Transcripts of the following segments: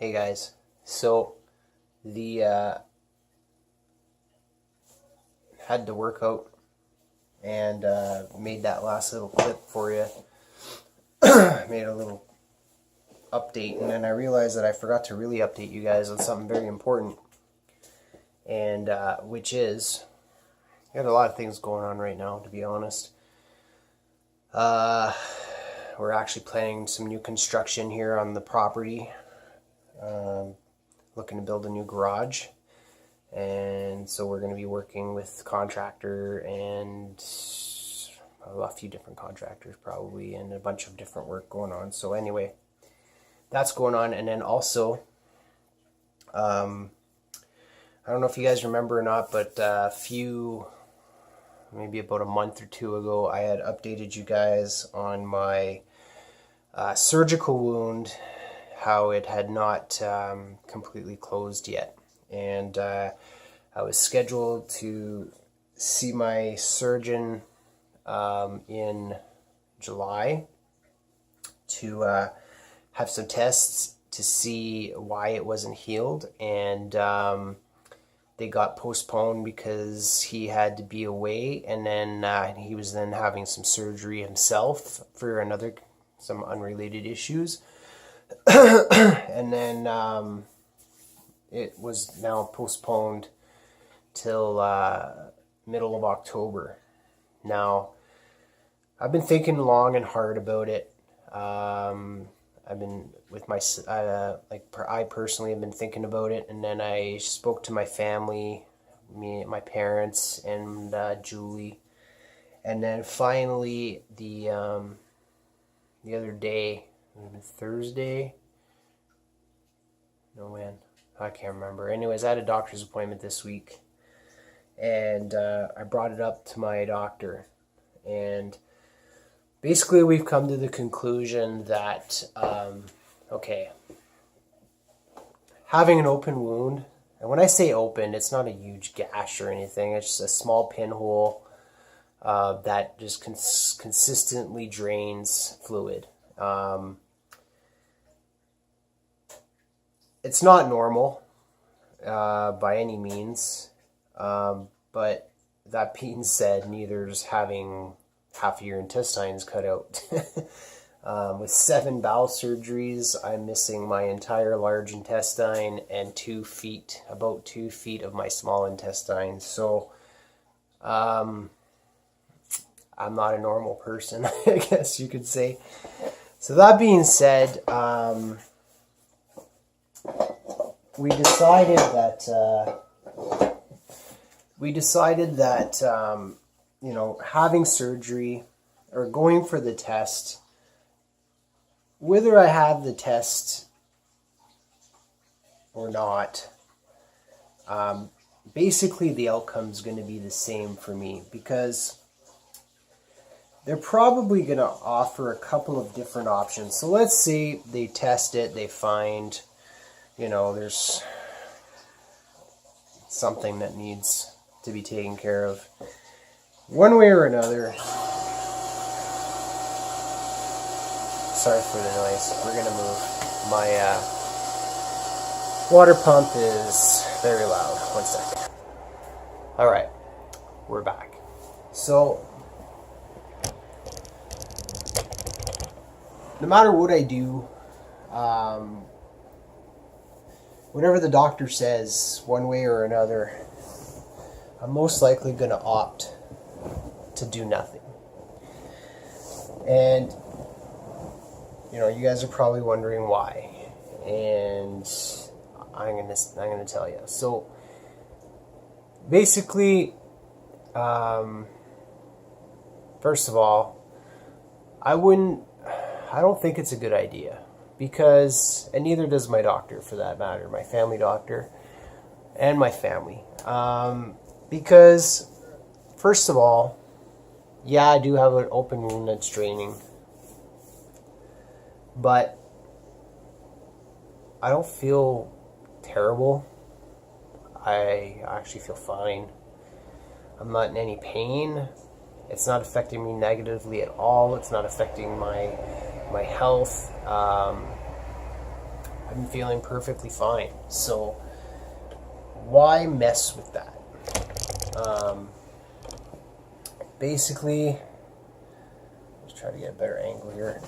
Hey guys, so the had to work out and made that last little clip for you. Made a little update, and then I realized that I forgot to really update you guys on something very important, and which is we got a lot of things going on right now, to be honest. We're actually planning some new construction here on the property. Looking to build a new garage, and so we're going to be working with the contractor and a few different contractors probably, and a bunch of different work going on. So anyway, that's going on. And then also I don't know if you guys remember or not, but maybe about a month or two ago, I had updated you guys on my surgical wound, how it had not completely closed yet. And I was scheduled to see my surgeon in July to have some tests to see why it wasn't healed. And they got postponed because he had to be away, and then he was then having some surgery himself for some unrelated issues. And then it was now postponed till middle of October. Now, I've been thinking long and hard about it. I've been with I personally have been thinking about it, and then I spoke to my family, my parents, and Julie, and then finally the other day, Thursday. No, man, I can't remember. Anyways, I had a doctor's appointment this week, and I brought it up to my doctor, and basically we've come to the conclusion that, having an open wound, and when I say open, it's not a huge gash or anything, it's just a small pinhole that just consistently drains fluid. It's not normal by any means, but that being said, neither's having half of your intestines cut out. With 7 bowel surgeries, I'm missing my entire large intestine and about 2 feet of my small intestine. So I'm not a normal person, I guess you could say. So that being said, we decided that having surgery or going for the test, whether I have the test or not, basically the outcome's going to be the same for me, because they're probably going to offer a couple of different options. So let's say they test it, they find, there's something that needs to be taken care of. One way or another, sorry for the noise, we're going to move. My water pump is very loud. One second. Alright, we're back. So, no matter what I do, whatever the doctor says, one way or another, I'm most likely going to opt to do nothing. And, you guys are probably wondering why. And I'm going to tell you. So, basically, first of all, I don't think it's a good idea. Because, and neither does my doctor for that matter, my family doctor and my family. Because, first of all, yeah, I do have an open wound that's draining. But I don't feel terrible. I actually feel fine. I'm not in any pain. It's not affecting me negatively at all. It's not affecting my health. I've been feeling perfectly fine. So why mess with that? Basically, let's try to get a better angle here.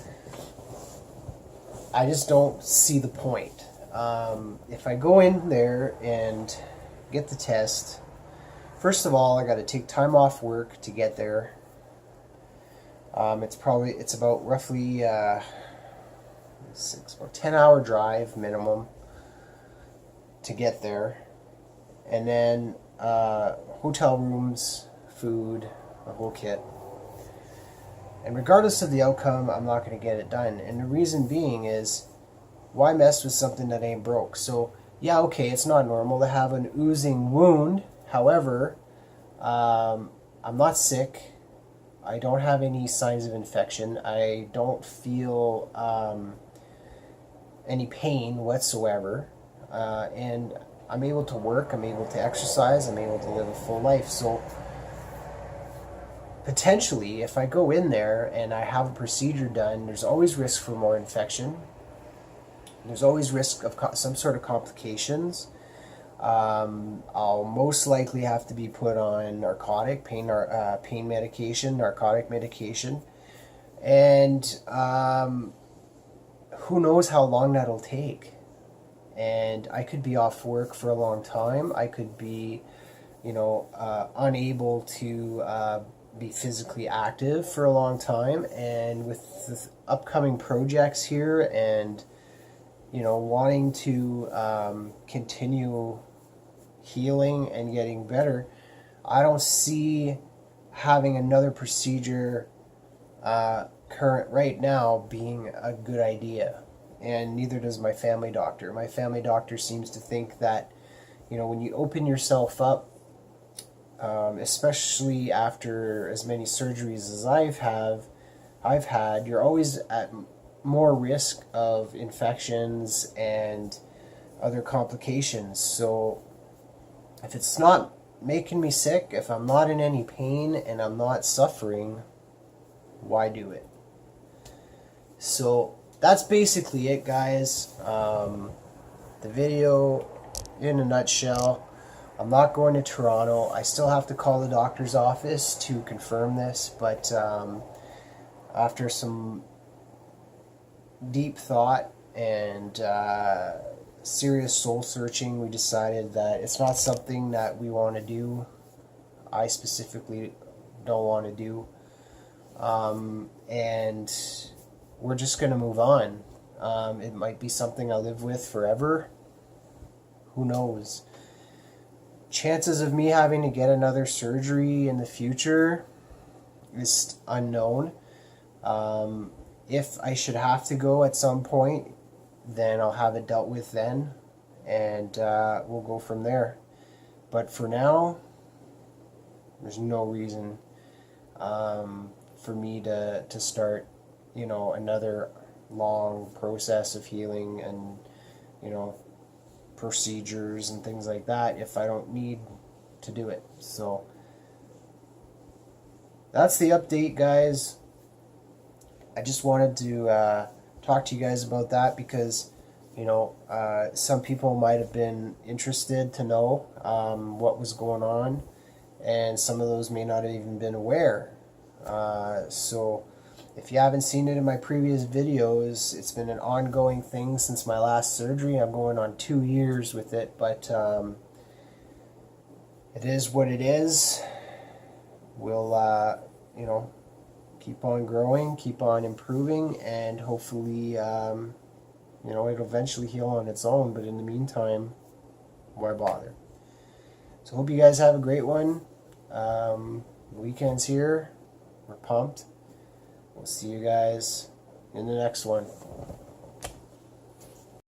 I just don't see the point. If I go in there and get the test, first of all, I got to take time off work to get there. It's about roughly about 10-hour drive minimum to get there, and then hotel rooms, food, the whole kit. And regardless of the outcome, I'm not going to get it done. And the reason being is, why mess with something that ain't broke? So yeah, okay, it's not normal to have an oozing wound. However, I'm not sick. I don't have any signs of infection. I don't feel any pain whatsoever. And I'm able to work, I'm able to exercise, I'm able to live a full life. So potentially, if I go in there and I have a procedure done, there's always risk for more infection. There's always risk of some sort of complications. I'll most likely have to be put on pain medication, narcotic medication. And who knows how long that'll take. And I could be off work for a long time. I could be, unable to be physically active for a long time. And with the upcoming projects here and, wanting to continue healing and getting better, I don't see having another procedure current right now being a good idea. And neither does my family doctor. My family doctor seems to think that, when you open yourself up, especially after as many surgeries as I've had, you're always at more risk of infections and other complications. So if it's not making me sick, if I'm not in any pain and I'm not suffering, why do it? So that's basically it, guys. The video in a nutshell. I'm not going to Toronto. I still have to call the doctor's office to confirm this, but after some deep thought and serious soul searching, we decided that it's not something that we want to do. I specifically don't want to do. And we're just going to move on. It might be something I live with forever. Who knows? Chances of me having to get another surgery in the future is unknown. If I should have to go at some point, then I'll have it dealt with then, and we'll go from there. But for now, there's no reason for me to start, another long process of healing and, procedures and things like that if I don't need to do it. So that's the update, guys. I just wanted to talk to you guys about that because, some people might have been interested to know what was going on, and some of those may not have even been aware. So if you haven't seen it in my previous videos, it's been an ongoing thing since my last surgery. I'm going on 2 years with it, but it is what it is. We'll, keep on growing, keep on improving, and hopefully, it'll eventually heal on its own. But in the meantime, why bother? So hope you guys have a great one. Weekend's here. We're pumped. We'll see you guys in the next one.